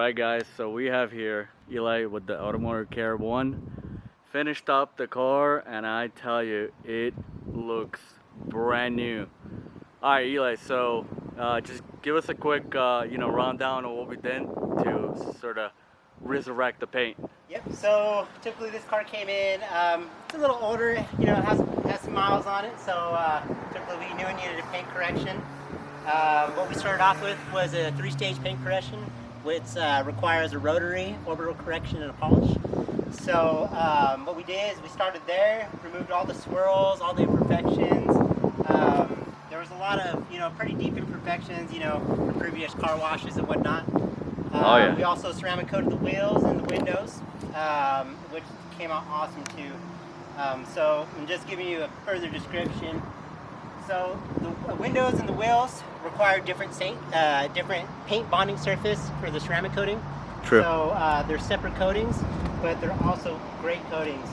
Alright guys, so we have here Eli with the Automotive Care 1. Finished up the car and I tell you, it looks brand new. Alright Eli, so just give us a quick rundown of what we did to sort of resurrect the paint. Yep, so typically this car came in, it's a little older, it has some miles on it, so typically we knew it needed a paint correction. What we started off with was a 3-stage paint correction, which requires a rotary, orbital correction, and a polish. So what we did is we started there, removed all the swirls, all the imperfections. There was a lot of, pretty deep imperfections, from previous car washes and whatnot. Oh yeah. We also ceramic coated the wheels and the windows, which came out awesome too. So I'm just giving you a further description. So the windows and the wheels require different paint bonding surface for the ceramic coating. True. So they're separate coatings, but they're also great coatings.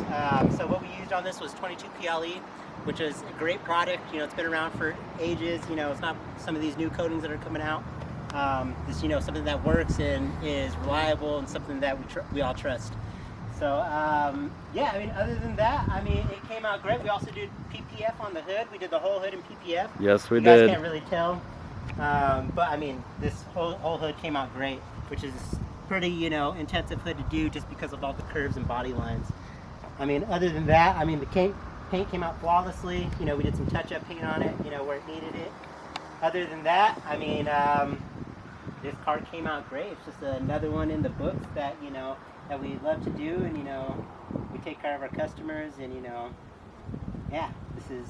So what we used on this was 22 PLE, which is a great product. It's been around for ages. It's not some of these new coatings that are coming out. This, something that works and is reliable and something that we all trust. So, yeah, other than that, it came out great. We also did PPF on the hood. We did the whole hood in PPF. Yes, we did. You guys can't really tell. But, this whole hood came out great, which is pretty, intensive hood to do just because of all the curves and body lines. Other than that, the paint came out flawlessly. We did some touch-up paint on it, where it needed it. Other than that, this car came out great. It's just another one in the books that, that we love to do, and, we take care of our customers, and, yeah, this is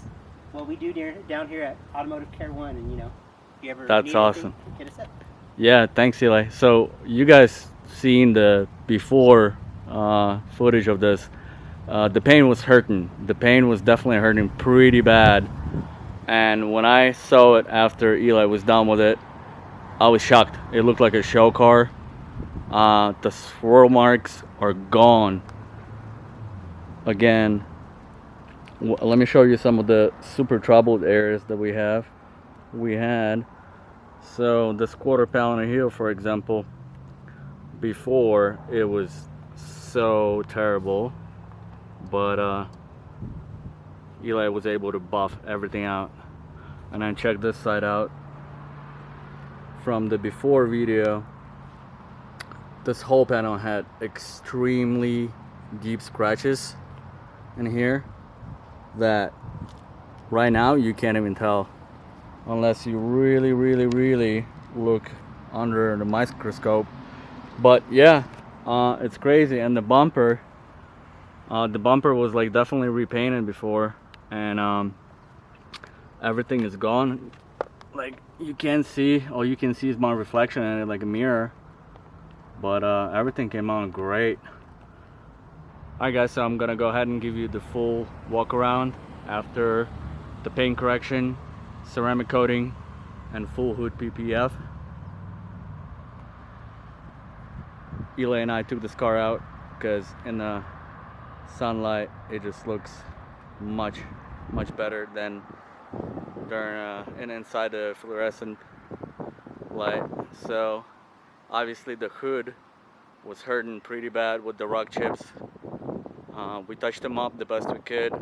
what we do down here at Automotive Care 1, and, if you ever That's need awesome. anything, hit us up. Yeah, thanks Eli. So you guys seen the before footage of this. The paint was hurting. The paint was definitely hurting pretty bad. And when I saw it after Eli was done with it, I was shocked. It looked like a show car. The swirl marks are gone. Again, let me show you some of the super troubled areas that we had. So this quarter panel here, for example, before it was so terrible, but Eli was able to buff everything out. And then check this side out. From the before video, this whole panel had extremely deep scratches in here that right now you can't even tell unless you really look under the microscope. But yeah, it's crazy. And the bumper was like definitely repainted before, and everything is gone. Like you can't see, all you can see is my reflection in it like a mirror, but everything came out great. Alright guys, so I'm gonna go ahead and give you the full walk around after the paint correction, ceramic coating, and full hood PPF. Eli and I took this car out because in the sunlight it just looks much better than during and inside the fluorescent light. So obviously the hood was hurting pretty bad with the rock chips. We touched them up the best we could.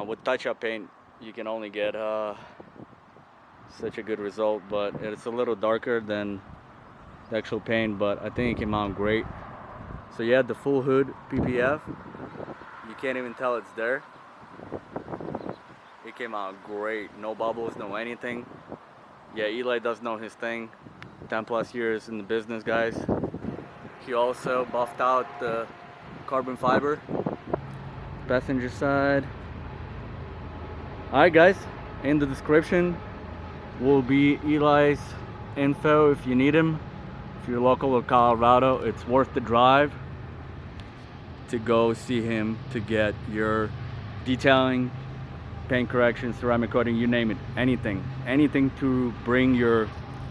With touch-up paint you can only get such a good result, but it's a little darker than the actual paint, but I think it came out great. So yeah, the full hood PPF, you can't even tell it's there. It came out great, no bubbles, no anything. Yeah, Eli does know his thing. 10+ years in the business, guys. He also buffed out the carbon fiber passenger side. Alright guys, in the description will be Eli's info if you need him. If you're local to Colorado, it's worth the drive to go see him to get your detailing, paint correction, ceramic coating, you name it, anything to bring your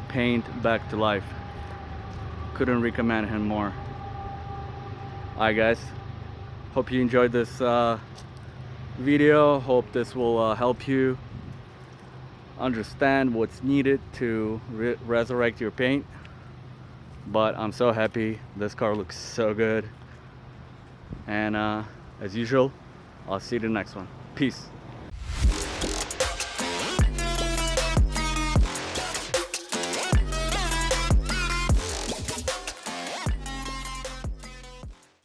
paint back to life. Couldn't recommend him more. Alright guys, hope you enjoyed this video. Hope this will help you understand what's needed to resurrect your paint. but I'm so happy. This car looks so good. And as usual, I'll see you in the next one. Peace.